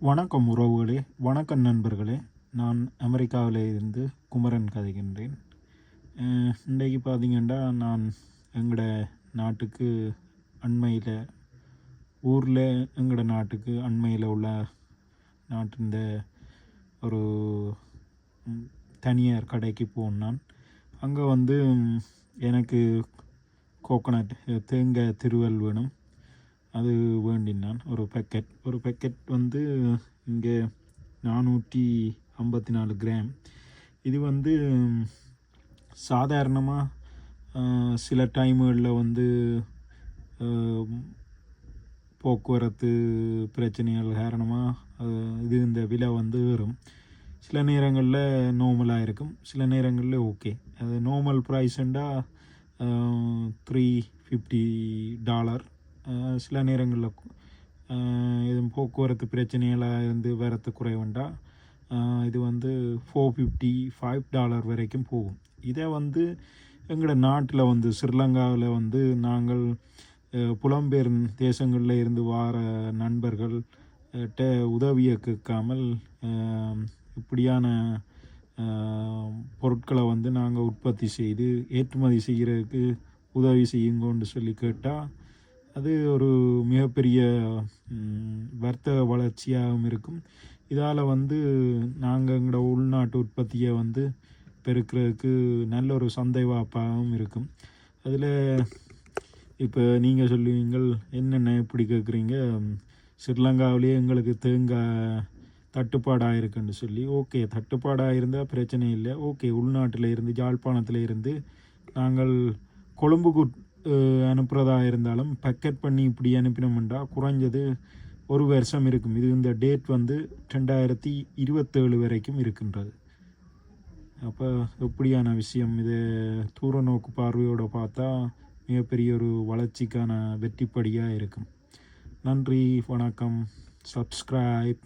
வணக்கம் உறவுகளே, வணக்கம் நண்பர்களே. நான் அமெரிக்காவில் இருந்து குமரன் கதைக்கின்றேன். இன்றைக்கு பார்த்தீங்கன்னா, நான் எங்களோட நாட்டுக்கு அண்மையில் ஊரில் எங்களோட நாட்டுக்கு அண்மையில் உள்ள நாட்டின் ஒரு தனியார் கடைக்கு போனான். அங்கே வந்து எனக்கு கோகோனட் தேங்காய் திருவல் வேணும். அது வேண்டினான். ஒரு பேக்கெட் வந்து இங்கே 454 கிராம். இது வந்து சாதாரணமாக சில டைமுகளில் வந்து போக்குவரத்து பிரச்சனைகள் காரணமாக இது இந்த விலை வந்து ஏறும். சில நேரங்களில் நார்மலாக இருக்கும், சில நேரங்களில் ஓகே. அது நார்மல் ப்ரைஸுண்டா $350. சில நேரங்களில் எதுவும் போக்குவரத்து பிரச்சனைகளாக இருந்து வரத்து குறைவுண்டா இது வந்து $455 வரைக்கும் போகும். இதை வந்து எங்களோட நாட்டில் வந்து ஸ்ரீலங்காவில் வந்து நாங்கள் புலம்பெயர் தேசங்களில் இருந்து வார நண்பர்கள் உதவியை கேட்காமல் இப்படியான பொருட்களை வந்து நாங்கள் உற்பத்தி செய்து ஏற்றுமதி செய்கிறதுக்கு உதவி செய்யுங்கன்னு சொல்லி கேட்டால் அது ஒரு மிகப்பெரிய வர்த்தக வளர்ச்சியாகவும் இருக்கும். இதால் வந்து நாங்கள் எங்களோட உள்நாட்டு உற்பத்தியை வந்து பெருக்கிறதுக்கு நல்ல ஒரு சந்தை வாய்ப்பாகவும் இருக்கும். அதில் இப்போ நீங்கள் சொல்லுவீங்கள், என்னென்ன எப்படி கேட்குறீங்க, ஸ்ரீலங்காவிலேயே எங்களுக்கு தேங்காய் தட்டுப்பாடாக இருக்குன்னு சொல்லி. ஓகே, தட்டுப்பாடாக இருந்தால் பிரச்சனை இல்லை. ஓகே, உள்நாட்டில் இருந்து யாழ்ப்பாணத்தில் இருந்து நாங்கள் கொழும்புக்கு அனுப்புகிறதா இருந்தாலும் பேக்கெட் பண்ணி இப்படி அனுப்பினோம்னா குறைஞ்சது 1 வருஷம் இருக்கும். இது இந்த டேட் வந்து 2027 வரைக்கும் இருக்கின்றது. அப்போ எப்படியான விஷயம் இது? தூர நோக்கு பார்வையோடு பார்த்தா மிகப்பெரிய ஒரு வளர்ச்சிக்கான வெற்றிப்படியாக இருக்கும். நன்றி, வணக்கம், சப்ஸ்கிரைப்.